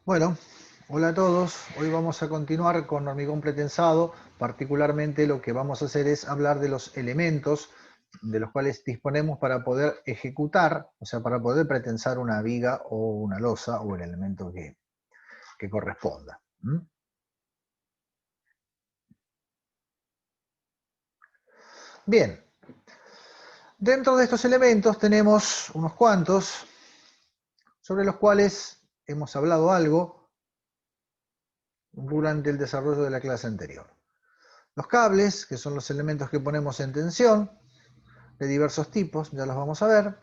Bueno, hola a todos. Hoy vamos a continuar con hormigón pretensado. Particularmente lo que vamos a hacer es hablar de los elementos de los cuales disponemos para poder ejecutar, o sea, para poder pretensar una viga o una losa o el elemento que corresponda. Bien, dentro de estos elementos tenemos unos cuantos sobre los cuales hemos hablado algo durante el desarrollo de la clase anterior. Los cables, que son los elementos que ponemos en tensión, de diversos tipos, ya los vamos a ver.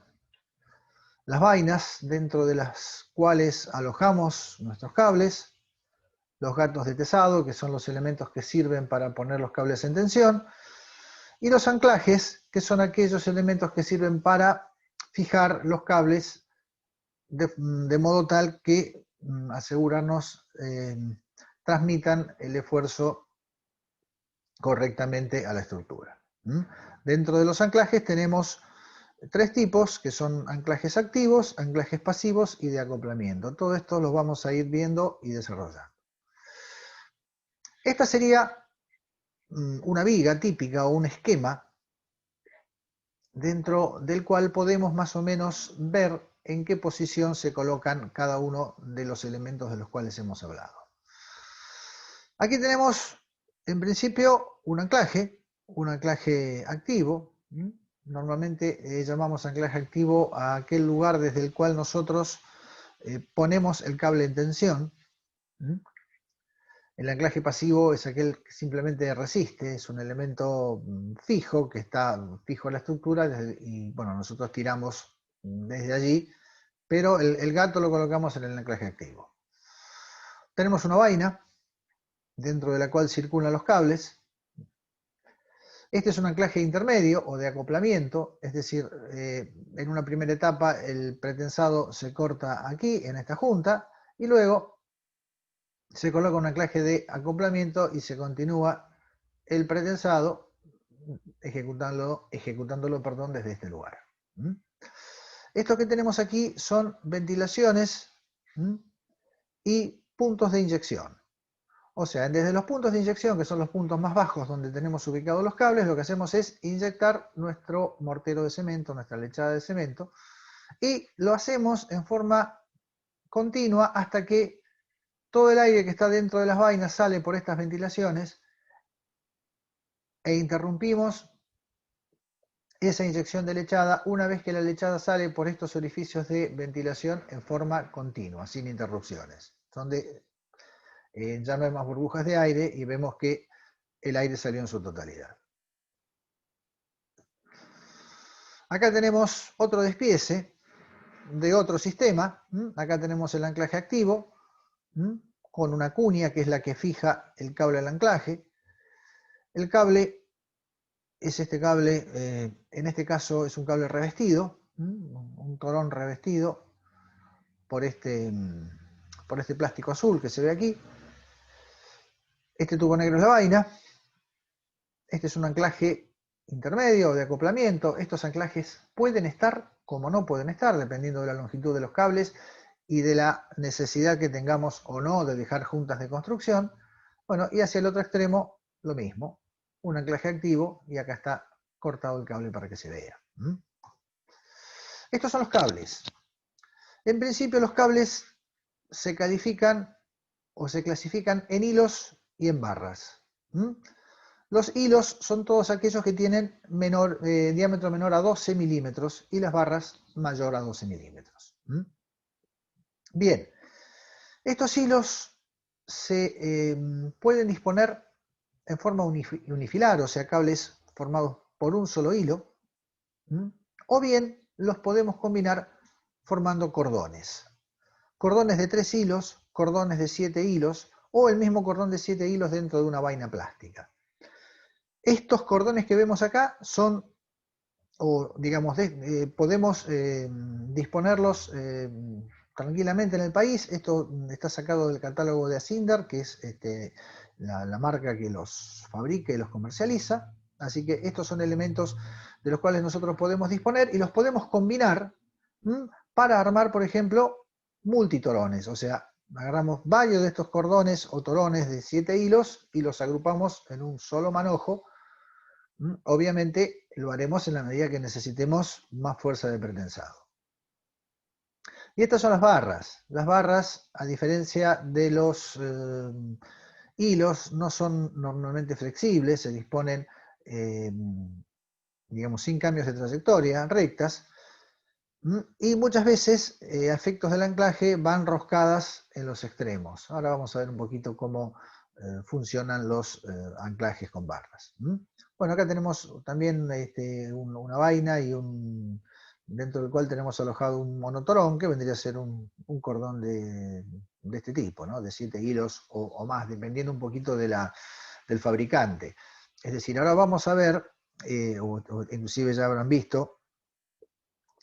Las vainas dentro de las cuales alojamos nuestros cables, los gatos de tesado, que son los elementos que sirven para poner los cables en tensión, y los anclajes, que son aquellos elementos que sirven para fijar los cables de modo tal que asegurarnos transmitan el esfuerzo correctamente a la estructura. Dentro de los anclajes tenemos tres tipos, que son anclajes activos, anclajes pasivos y de acoplamiento. Todo esto lo vamos a ir viendo y desarrollando. Esta sería una viga típica o un esquema dentro del cual podemos más o menos ver en qué posición se colocan cada uno de los elementos de los cuales hemos hablado. Aquí tenemos, en principio, un anclaje activo. Normalmente llamamos anclaje activo a aquel lugar desde el cual nosotros ponemos el cable en tensión. El anclaje pasivo es aquel que simplemente resiste, es un elemento fijo, que está fijo en la estructura, y bueno, nosotros tiramos desde allí, pero el gato lo colocamos en el anclaje activo. Tenemos una vaina, dentro de la cual circulan los cables. Este es un anclaje intermedio o de acoplamiento, es decir, en una primera etapa el pretensado se corta aquí, en esta junta, y luego se coloca un anclaje de acoplamiento y se continúa el pretensado ejecutándolo desde este lugar. Esto que tenemos aquí son ventilaciones y puntos de inyección. O sea, desde los puntos de inyección, que son los puntos más bajos donde tenemos ubicados los cables, lo que hacemos es inyectar nuestro mortero de cemento, nuestra lechada de cemento, y lo hacemos en forma continua hasta que todo el aire que está dentro de las vainas sale por estas ventilaciones e interrumpimos esa inyección de lechada una vez que la lechada sale por estos orificios de ventilación en forma continua, sin interrupciones. Donde ya no hay más burbujas de aire y vemos que el aire salió en su totalidad. Acá tenemos otro despiece de otro sistema. Acá tenemos el anclaje activo con una cuña que es la que fija el cable al anclaje. El cable es este cable, en este caso es un cable revestido, un torón revestido por este plástico azul que se ve aquí. Este tubo negro es la vaina. Este es un anclaje intermedio de acoplamiento. Estos anclajes pueden estar como no pueden estar, dependiendo de la longitud de los cables y de la necesidad que tengamos o no de dejar juntas de construcción. Bueno, y hacia el otro extremo lo mismo, un anclaje activo, y acá está cortado el cable para que se vea. Estos son los cables. En principio los cables se califican o se clasifican en hilos y en barras. Los hilos son todos aquellos que tienen diámetro menor a 12 milímetros y las barras mayor a 12 milímetros. Bien, estos hilos se pueden disponer en forma unifilar, o sea, cables formados por un solo hilo, o bien los podemos combinar formando cordones. Cordones de 3 hilos, cordones de 7 hilos, o el mismo cordón de 7 hilos dentro de una vaina plástica. Estos cordones que vemos acá son, o digamos, podemos disponerlos tranquilamente en el país. Esto está sacado del catálogo de Asindar, que es la marca que los fabrica y los comercializa. Así que estos son elementos de los cuales nosotros podemos disponer y los podemos combinar para armar, por ejemplo, multitorones, o sea, Agarramos varios de estos cordones o torones de 7 hilos y los agrupamos en un solo manojo. Obviamente lo haremos en la medida que necesitemos más fuerza de pretensado. Y estas son las barras. Las barras, a diferencia de los hilos, no son normalmente flexibles, se disponen, digamos, sin cambios de trayectoria, rectas, y muchas veces, a efectos del anclaje, van roscadas en los extremos. Ahora vamos a ver un poquito cómo funcionan los anclajes con barras. Bueno, acá tenemos también una vaina y dentro del cual tenemos alojado un monotorón, que vendría a ser un cordón de este tipo, ¿no? De 7 hilos o más, dependiendo un poquito del fabricante. Es decir, ahora vamos a ver, o inclusive ya habrán visto,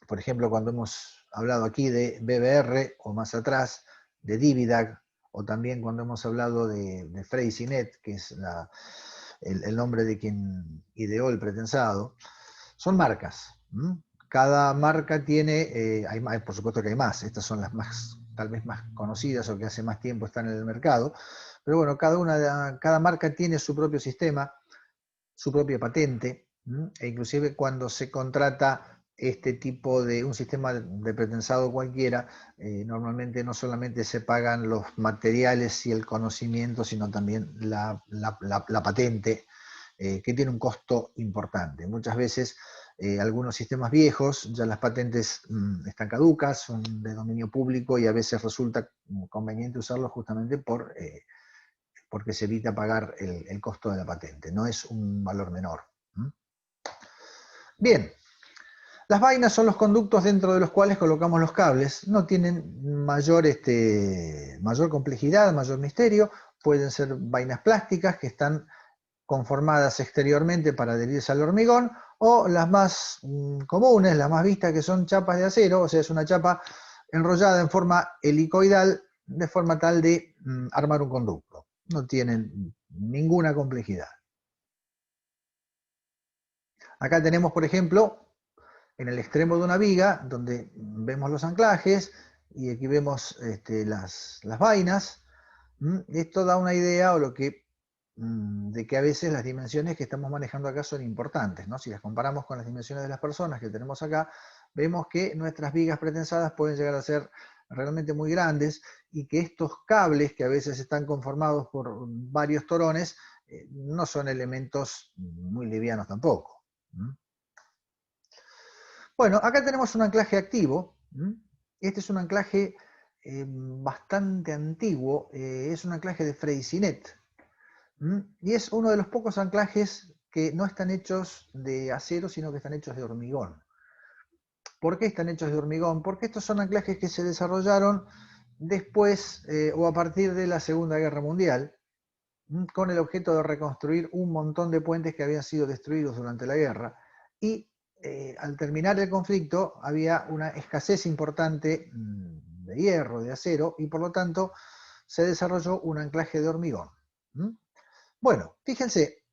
por ejemplo, cuando hemos hablado aquí de BBR o más atrás de Dividag, o también cuando hemos hablado de Freycinet, que es el nombre de quien ideó el pretensado, son marcas. Cada marca tiene, por supuesto que hay más, estas son las más, tal vez más conocidas o que hace más tiempo están en el mercado, pero bueno, cada marca tiene su propio sistema, su propia patente, e inclusive cuando se contrata este tipo de un sistema de pretensado cualquiera, normalmente no solamente se pagan los materiales y el conocimiento, sino también la patente, que tiene un costo importante. Muchas veces algunos sistemas viejos, ya las patentes están caducas, son de dominio público y a veces resulta conveniente usarlos justamente porque se evita pagar el costo de la patente. No es un valor menor. Bien, las vainas son los conductos dentro de los cuales colocamos los cables. No tienen mayor complejidad, mayor misterio. Pueden ser vainas plásticas que están conformadas exteriormente para adherirse al hormigón, o las más comunes, las más vistas, que son chapas de acero, o sea, es una chapa enrollada en forma helicoidal, de forma tal de armar un conducto. No tienen ninguna complejidad. Acá tenemos, por ejemplo, en el extremo de una viga, donde vemos los anclajes, y aquí vemos las vainas. Esto da una idea de que a veces las dimensiones que estamos manejando acá son importantes, ¿no? Si las comparamos con las dimensiones de las personas que tenemos acá, vemos que nuestras vigas pretensadas pueden llegar a ser realmente muy grandes, y que estos cables, que a veces están conformados por varios torones, no son elementos muy livianos tampoco. Bueno, acá tenemos un anclaje activo. Este es un anclaje bastante antiguo, es un anclaje de Freycinet. Y es uno de los pocos anclajes que no están hechos de acero, sino que están hechos de hormigón. ¿Por qué están hechos de hormigón? Porque estos son anclajes que se desarrollaron después o a partir de la Segunda Guerra Mundial, con el objeto de reconstruir un montón de puentes que habían sido destruidos durante la guerra. Y al terminar el conflicto había una escasez importante de hierro, de acero, y por lo tanto se desarrolló un anclaje de hormigón. Bueno, fíjense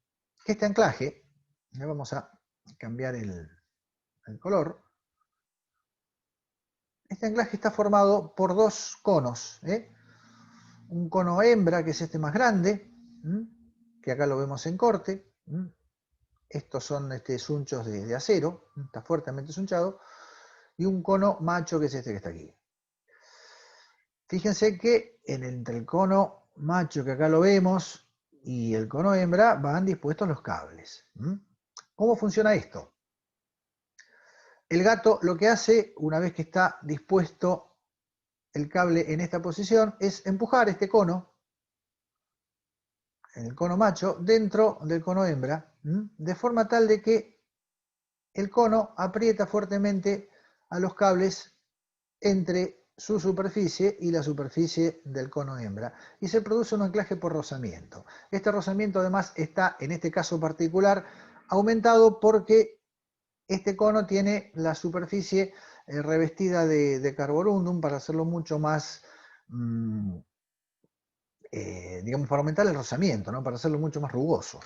que este anclaje, le vamos a cambiar el color, este anclaje está formado por dos conos, un cono hembra, que es este más grande, que acá lo vemos en corte. Estos son sunchos de acero, está fuertemente sunchado, y un cono macho, que es este que está aquí. Fíjense que entre el cono macho, que acá lo vemos, y el cono hembra van dispuestos los cables. ¿Cómo funciona esto? El gato lo que hace, una vez que está dispuesto el cable en esta posición, es empujar este cono, el cono macho, dentro del cono hembra, de forma tal de que el cono aprieta fuertemente a los cables entre su superficie y la superficie del cono hembra, y se produce un anclaje por rozamiento. Este rozamiento además está, en este caso particular, aumentado porque este cono tiene la superficie revestida de carborundum, para hacerlo mucho más, digamos, para aumentar el rozamiento, ¿no? Para hacerlo mucho más rugoso.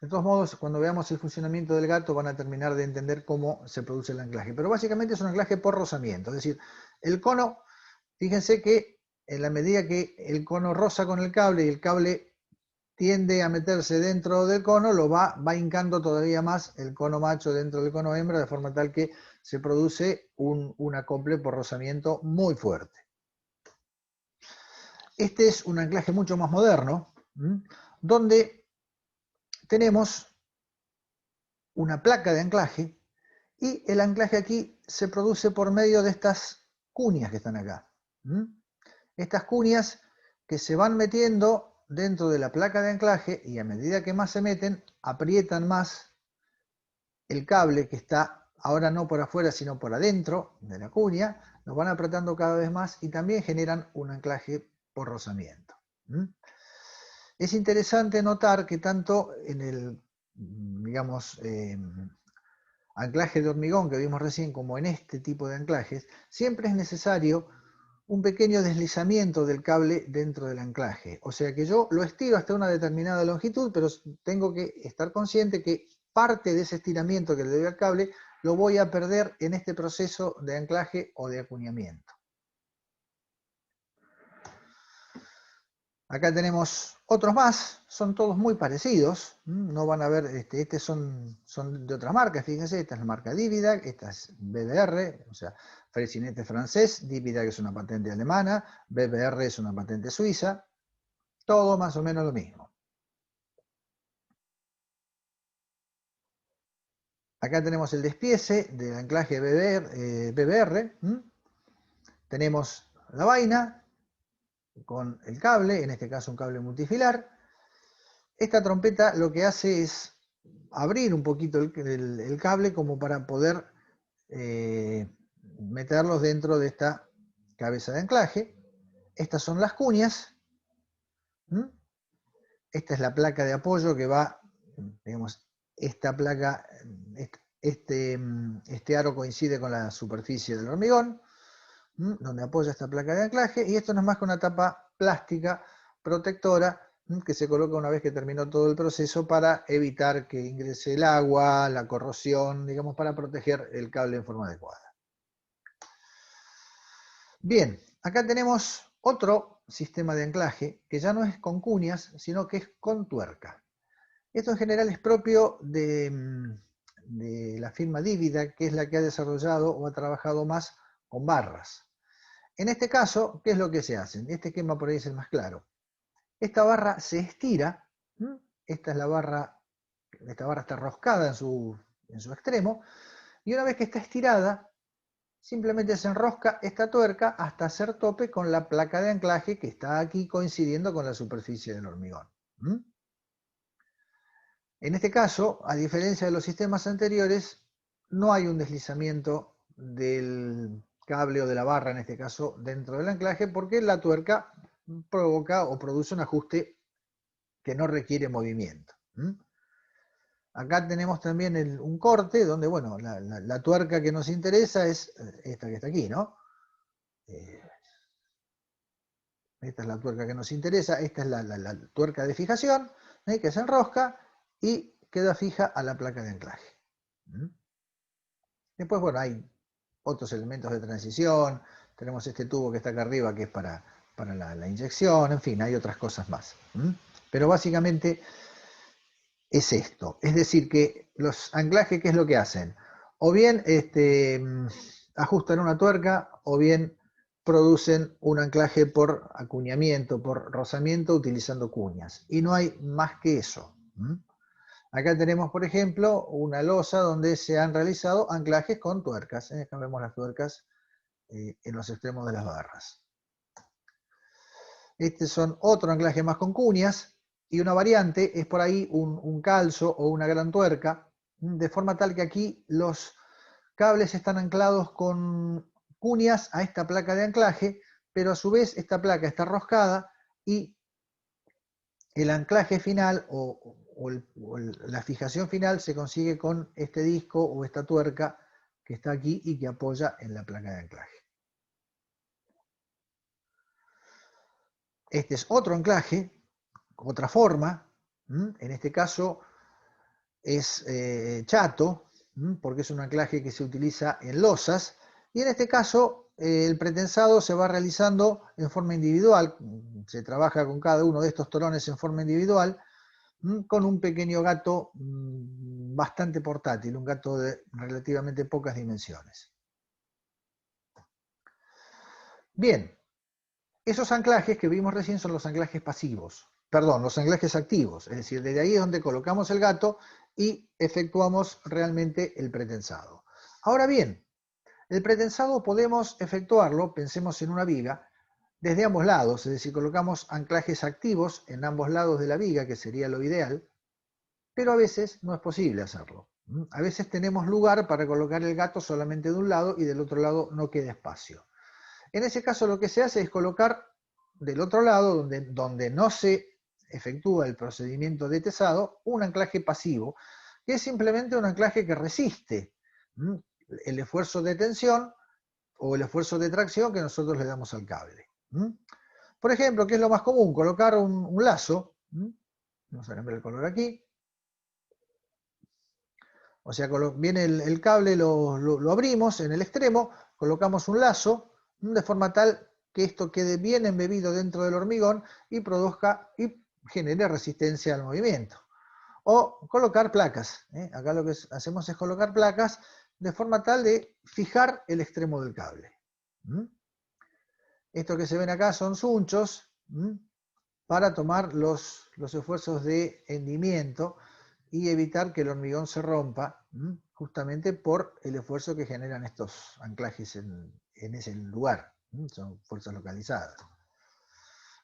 De todos modos, cuando veamos el funcionamiento del gato van a terminar de entender cómo se produce el anclaje. Pero básicamente es un anclaje por rozamiento, es decir, el cono Fíjense que en la medida que el cono roza con el cable y el cable tiende a meterse dentro del cono, lo va hincando todavía más el cono macho dentro del cono hembra, de forma tal que se produce un acople por rozamiento muy fuerte. Este es un anclaje mucho más moderno, donde tenemos una placa de anclaje y el anclaje aquí se produce por medio de estas cuñas que están acá. Estas cuñas que se van metiendo dentro de la placa de anclaje y a medida que más se meten, aprietan más el cable que está ahora no por afuera sino por adentro de la cuña, lo van apretando cada vez más y también generan un anclaje por rozamiento. Es interesante notar que tanto en el, digamos, anclaje de hormigón que vimos recién como en este tipo de anclajes, siempre es necesario un pequeño deslizamiento del cable dentro del anclaje. O sea que yo lo estiro hasta una determinada longitud, pero tengo que estar consciente que parte de ese estiramiento que le doy al cable lo voy a perder en este proceso de anclaje o de acuñamiento. Acá tenemos otros más, son todos muy parecidos, no van a ver, son de otras marcas, fíjense, esta es la marca Dividag, esta es BBR, o sea, Freycinet francés, Dividag es una patente alemana, BBR es una patente suiza, todo más o menos lo mismo. Acá tenemos el despiece del anclaje BBR, tenemos la vaina con el cable, en este caso un cable multifilar. Esta trompeta lo que hace es abrir un poquito el cable como para poder meterlos dentro de esta cabeza de anclaje. Estas son las cuñas. Esta es la placa de apoyo que va, digamos, esta placa, este aro coincide con la superficie del hormigón, donde apoya esta placa de anclaje, y esto no es más que una tapa plástica protectora que se coloca una vez que terminó todo el proceso para evitar que ingrese el agua, la corrosión, digamos, para proteger el cable en forma adecuada. Bien, acá tenemos otro sistema de anclaje que ya no es con cuñas, sino que es con tuerca. Esto en general es propio de la firma Dividag, que es la que ha desarrollado o ha trabajado más con barras. En este caso, ¿qué es lo que se hace? Este esquema por ahí es el más claro. Esta barra se estira, esta barra está roscada en su extremo, y una vez que está estirada, simplemente se enrosca esta tuerca hasta hacer tope con la placa de anclaje que está aquí coincidiendo con la superficie del hormigón. En este caso, a diferencia de los sistemas anteriores, no hay un deslizamiento del cable o de la barra, en este caso, dentro del anclaje, porque la tuerca provoca o produce un ajuste que no requiere movimiento. Acá tenemos también un corte donde, bueno, la tuerca que nos interesa es esta que está aquí, ¿no? Esta es la tuerca que nos interesa, esta es la tuerca de fijación, que se enrosca y queda fija a la placa de anclaje. Después, bueno, hay otros elementos de transición, tenemos este tubo que está acá arriba que es para la inyección, en fin, hay otras cosas más. Pero básicamente es esto, es decir que los anclajes, ¿qué es lo que hacen? O bien ajustan una tuerca, o bien producen un anclaje por acuñamiento, por rozamiento, utilizando cuñas. Y no hay más que eso. Acá tenemos, por ejemplo, una losa donde se han realizado anclajes con tuercas. Acá vemos las tuercas en los extremos de las barras. Este son otro anclaje más con cuñas, y una variante es por ahí un calzo o una gran tuerca, de forma tal que aquí los cables están anclados con cuñas a esta placa de anclaje, pero a su vez esta placa está roscada y el anclaje final o la fijación final se consigue con este disco o esta tuerca que está aquí y que apoya en la placa de anclaje. Este es otro anclaje, otra forma, en este caso es chato, porque es un anclaje que se utiliza en losas, y en este caso el pretensado se va realizando en forma individual, se trabaja con cada uno de estos torones en forma individual, con un pequeño gato bastante portátil, un gato de relativamente pocas dimensiones. Bien, esos anclajes que vimos recién son los anclajes pasivos, perdón, los anclajes activos, es decir, desde ahí es donde colocamos el gato y efectuamos realmente el pretensado. Ahora bien, el pretensado podemos efectuarlo, pensemos en una viga, desde ambos lados, es decir, colocamos anclajes activos en ambos lados de la viga, que sería lo ideal, pero a veces no es posible hacerlo. A veces tenemos lugar para colocar el gato solamente de un lado y del otro lado no queda espacio. En ese caso lo que se hace es colocar del otro lado, donde no se efectúa el procedimiento de tesado, un anclaje pasivo, que es simplemente un anclaje que resiste el esfuerzo de tensión o el esfuerzo de tracción que nosotros le damos al cable. Por ejemplo, ¿qué es lo más común? Colocar un lazo. Vamos a cambiar el color aquí. O sea, viene el cable, lo abrimos en el extremo, colocamos un lazo de forma tal que esto quede bien embebido dentro del hormigón y produzca y genere resistencia al movimiento. O colocar placas. Acá lo que hacemos es colocar placas de forma tal de fijar el extremo del cable. Esto que se ven acá son sunchos para tomar los esfuerzos de hendimiento y evitar que el hormigón se rompa, justamente por el esfuerzo que generan estos anclajes en ese lugar. Son fuerzas localizadas.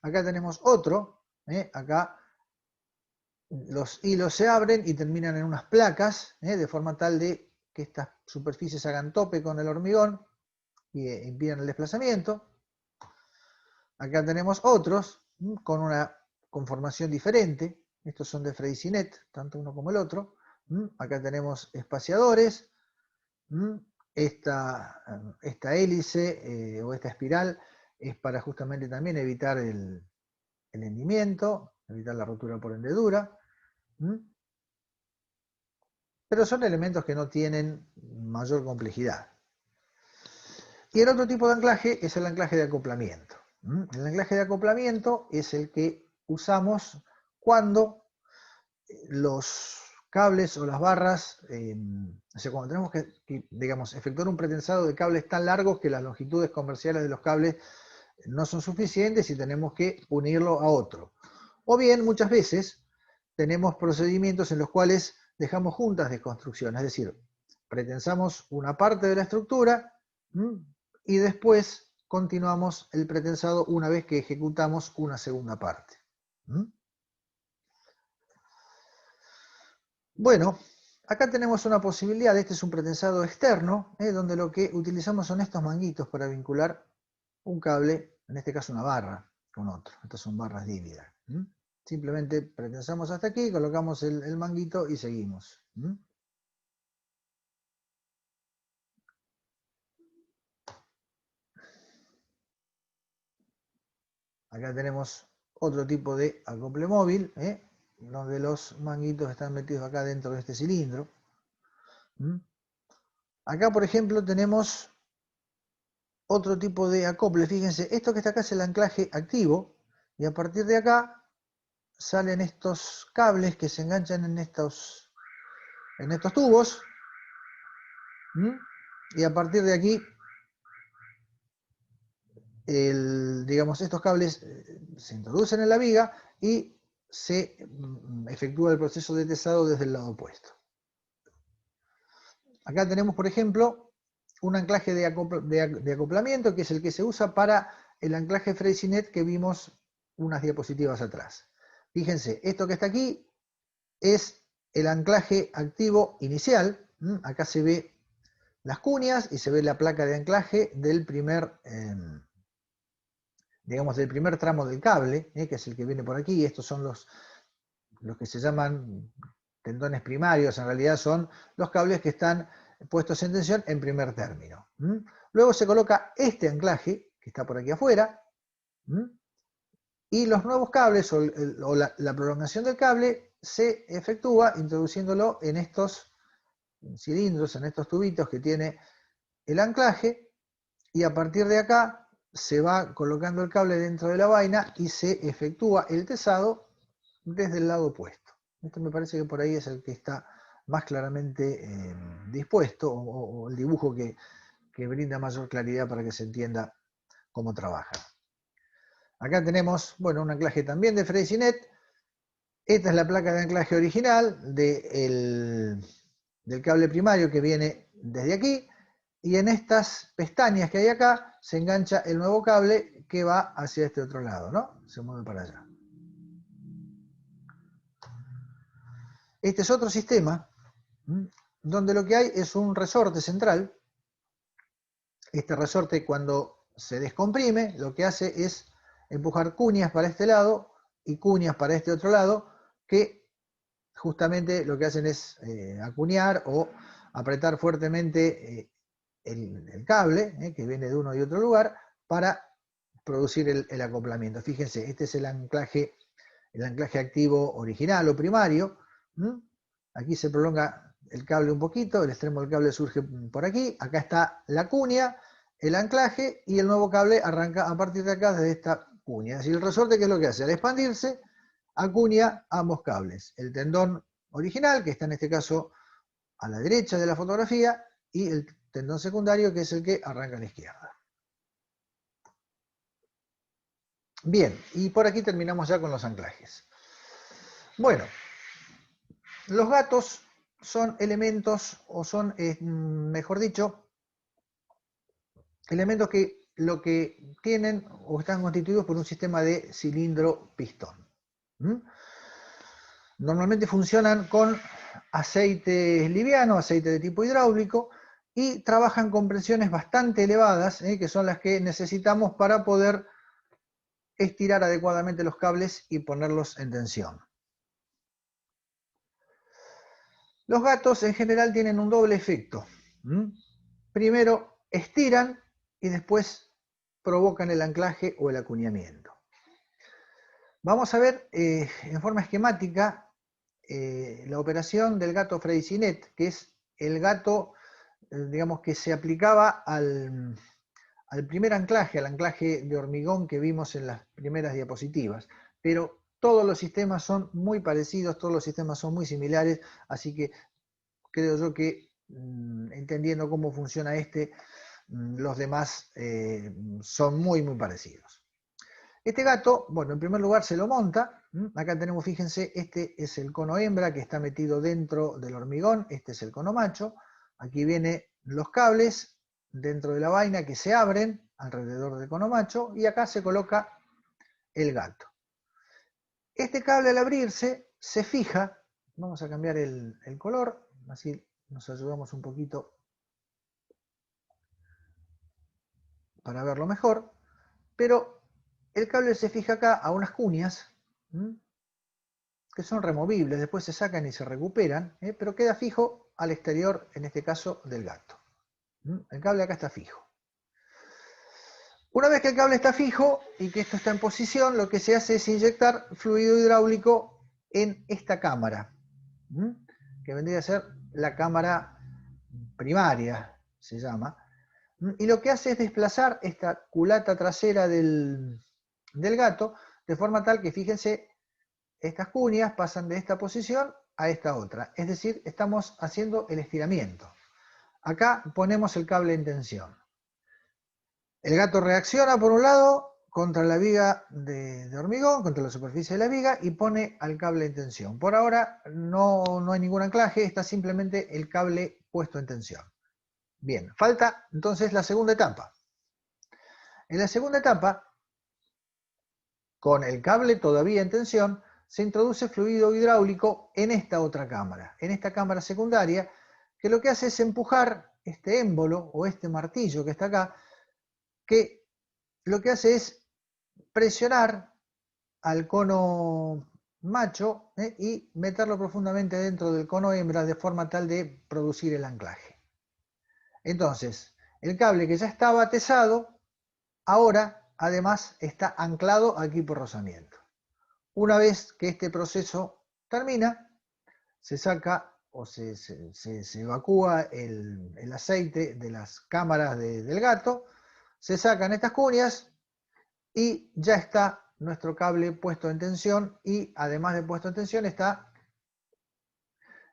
Acá tenemos otro. Acá los hilos se abren y terminan en unas placas, de forma tal de que estas superficies hagan tope con el hormigón y impidan el desplazamiento. Acá tenemos otros con una conformación diferente. Estos son de Freycinet, tanto uno como el otro. Acá tenemos espaciadores. Esta hélice o esta espiral es para justamente también evitar el hendimiento, evitar la rotura por hendedura. Pero son elementos que no tienen mayor complejidad. Y el otro tipo de anclaje es el anclaje de acoplamiento. El anclaje de acoplamiento es el que usamos cuando los cables o las barras, o sea, cuando tenemos que, digamos, efectuar un pretensado de cables tan largos que las longitudes comerciales de los cables no son suficientes y tenemos que unirlo a otro. O bien, muchas veces, tenemos procedimientos en los cuales dejamos juntas de construcción, es decir, pretensamos una parte de la estructura y después continuamos el pretensado una vez que ejecutamos una segunda parte. Bueno, acá tenemos una posibilidad, este es un pretensado externo, donde lo que utilizamos son estos manguitos para vincular un cable, en este caso una barra, con otro. Estas son barras dívidas. Simplemente pretensamos hasta aquí, colocamos el manguito y seguimos. Acá tenemos otro tipo de acople móvil, donde los manguitos están metidos acá dentro de este cilindro. Acá, por ejemplo, tenemos otro tipo de acople. Fíjense, esto que está acá es el anclaje activo, y a partir de acá salen estos cables que se enganchan en estos tubos, y a partir de aquí, digamos, estos cables se introducen en la viga y se efectúa el proceso de tesado desde el lado opuesto. Acá tenemos, por ejemplo, un anclaje de acoplamiento, que es el que se usa para el anclaje Freycinet que vimos unas diapositivas atrás. Fíjense, esto que está aquí es el anclaje activo inicial. Acá se ve las cuñas y se ve la placa de anclaje del primer, digamos, del primer tramo del cable, que es el que viene por aquí. Estos son los que se llaman tendones primarios, en realidad son los cables que están puestos en tensión en primer término. Luego se coloca este anclaje, que está por aquí afuera, y los nuevos cables o la prolongación del cable se efectúa introduciéndolo en estos cilindros, en estos tubitos que tiene el anclaje, y a partir de acá se va colocando el cable dentro de la vaina y se efectúa el tesado desde el lado opuesto. Este me parece que por ahí es el que está más claramente dispuesto, o el dibujo que brinda mayor claridad para que se entienda cómo trabaja. Acá tenemos, bueno, un anclaje también de Freycinet. Esta es la placa de anclaje original del cable primario que viene desde aquí, y en estas pestañas que hay acá se engancha el nuevo cable que va hacia este otro lado, ¿no? Se mueve para allá. Este es otro sistema donde lo que hay es un resorte central. Este resorte, cuando se descomprime, lo que hace es empujar cuñas para este lado y cuñas para este otro lado, que justamente lo que hacen es acuñar o apretar fuertemente el cable, que viene de uno y otro lugar, para producir el acoplamiento. Fíjense, este es el anclaje activo original o primario. Aquí se prolonga el cable un poquito, el extremo del cable surge por aquí, acá está la cuña, el anclaje, y el nuevo cable arranca a partir de acá desde esta cuña. Es decir, el resorte, ¿qué es lo que hace? Al expandirse, acuña ambos cables. El tendón original, que está en este caso a la derecha de la fotografía, y el tendón secundario, que es el que arranca a la izquierda. Bien, y por aquí terminamos ya con los anclajes. Bueno, los gatos son elementos, o son, mejor dicho, elementos que lo que tienen o están constituidos por un sistema de cilindro-pistón. Normalmente funcionan con aceite liviano, aceite de tipo hidráulico, y trabajan con presiones bastante elevadas, que son las que necesitamos para poder estirar adecuadamente los cables y ponerlos en tensión. Los gatos en general tienen un doble efecto. Primero estiran y después provocan el anclaje o el acuñamiento. Vamos a ver en forma esquemática la operación del gato Freycinet, que es el gato, digamos, que se aplicaba al primer anclaje, al anclaje de hormigón que vimos en las primeras diapositivas. Pero todos los sistemas son muy parecidos, todos los sistemas son muy similares, así que creo yo que entendiendo cómo funciona los demás son muy, muy parecidos. Este gato, bueno, en primer lugar se lo monta. Acá tenemos, fíjense, este es el cono hembra que está metido dentro del hormigón, este es el cono macho. Aquí vienen los cables dentro de la vaina que se abren alrededor del cono macho, y acá se coloca el gato. Este cable, al abrirse, se fija. Vamos a cambiar el color, así nos ayudamos un poquito para verlo mejor, pero el cable se fija acá a unas cuñas que son removibles, después se sacan y se recuperan, pero queda fijo al exterior, en este caso del gato. El cable acá está fijo. Una vez que el cable está fijo y que esto está en posición, lo que se hace es inyectar fluido hidráulico en esta cámara, que vendría a ser la cámara primaria, se llama. Y lo que hace es desplazar esta culata trasera del gato, de forma tal que, fíjense, estas cuñas pasan de esta posición a esta otra. Es decir, estamos haciendo el estiramiento. Acá ponemos el cable en tensión. El gato reacciona, por un lado, contra la viga de hormigón, contra la superficie de la viga, y pone al cable en tensión. Por ahora no hay ningún anclaje, está simplemente el cable puesto en tensión. Bien, falta entonces la segunda etapa. En la segunda etapa, con el cable todavía en tensión, se introduce fluido hidráulico en esta otra cámara, en esta cámara secundaria, que lo que hace es empujar este émbolo o este martillo que está acá, que lo que hace es presionar al cono macho y meterlo profundamente dentro del cono hembra, de forma tal de producir el anclaje. Entonces, el cable que ya estaba tesado, ahora además está anclado aquí por rozamiento. Una vez que este proceso termina, se saca o se evacúa el aceite de las cámaras del gato, Se sacan estas cuñas y ya está nuestro cable puesto en tensión y además de puesto en tensión está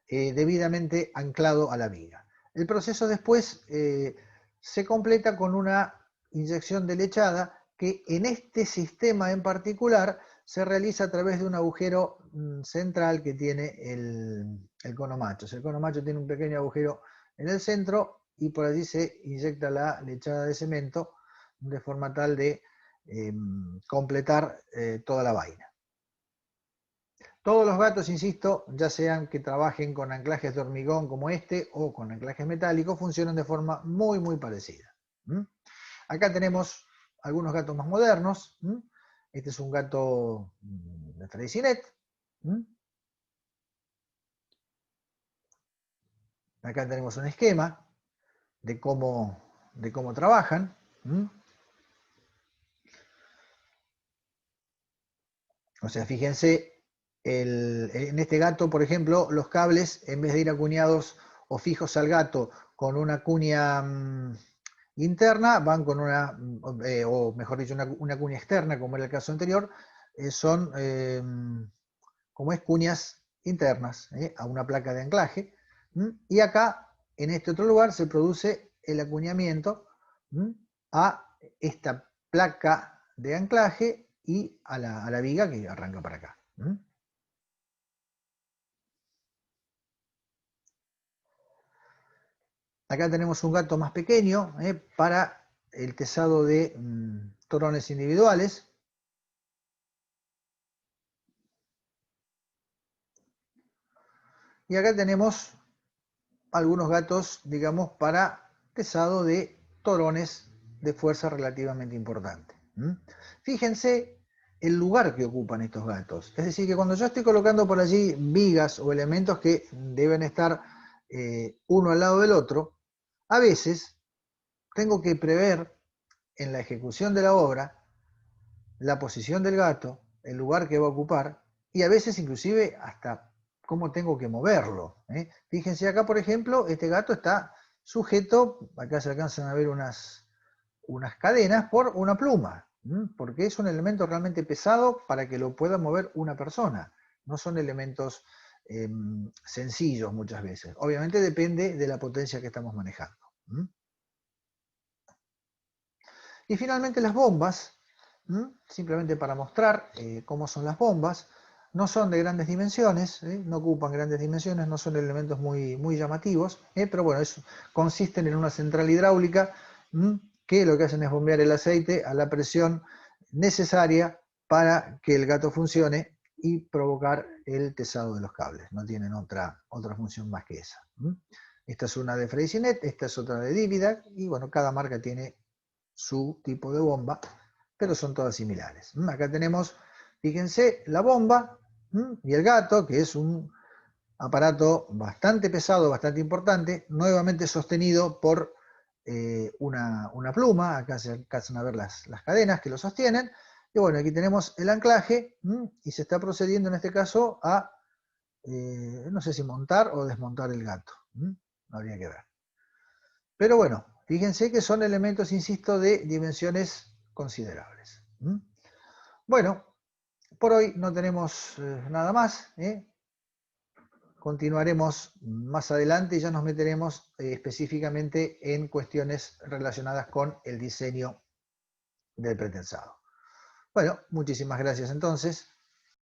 debidamente anclado a la viga. El proceso después se completa con una inyección de lechada que en este sistema en particular se realiza a través de un agujero central que tiene el cono macho. El cono macho tiene un pequeño agujero en el centro y por allí se inyecta la lechada de cemento de forma tal de completar toda la vaina. Todos los gatos, insisto, ya sean que trabajen con anclajes de hormigón como este o con anclajes metálicos, funcionan de forma muy, muy parecida. Acá tenemos algunos gatos más modernos. Este es un gato de Freycinet. Acá tenemos un esquema de cómo trabajan. O sea, fíjense, en este gato, por ejemplo, los cables, en vez de ir acuñados o fijos al gato con una cuña interna, van con una, o mejor dicho, una cuña externa, como era el caso anterior, son, como es, cuñas internas a una placa de anclaje. Y acá, en este otro lugar, se produce el acuñamiento a esta placa de anclaje y a la viga que arranca para acá. Acá tenemos un gato más pequeño para el tesado de torones individuales. Y acá tenemos algunos gatos, digamos, para tesado de torones de fuerza relativamente importante. Fíjense el lugar que ocupan estos gatos. Es decir, que cuando yo estoy colocando por allí vigas o elementos que deben estar uno al lado del otro, a veces tengo que prever en la ejecución de la obra la posición del gato, el lugar que va a ocupar y a veces inclusive hasta cómo tengo que moverlo. Fíjense acá, por ejemplo, este gato está sujeto, acá se alcanzan a ver unas cadenas por una pluma, porque es un elemento realmente pesado para que lo pueda mover una persona. No son elementos sencillos muchas veces. Obviamente depende de la potencia que estamos manejando. Y finalmente las bombas, simplemente para mostrar cómo son las bombas, no son de grandes dimensiones, no ocupan grandes dimensiones, no son elementos muy, muy llamativos, pero bueno, consisten en una central hidráulica que lo que hacen es bombear el aceite a la presión necesaria para que el gato funcione y provocar el tesado de los cables. No tienen otra función más que esa. Esta es una de Freycinet, esta es otra de Dividac, y bueno, cada marca tiene su tipo de bomba, pero son todas similares. Acá tenemos, fíjense, la bomba y el gato, que es un aparato bastante pesado, bastante importante, nuevamente sostenido por una pluma. Acá se alcanzan a ver las cadenas que lo sostienen. Y bueno, aquí tenemos el anclaje y se está procediendo en este caso a, no sé si montar o desmontar el gato. Habría que ver. Pero bueno, fíjense que son elementos, insisto, de dimensiones considerables. Bueno, por hoy no tenemos nada más. Continuaremos más adelante y ya nos meteremos específicamente en cuestiones relacionadas con el diseño del pretensado. Bueno, muchísimas gracias entonces.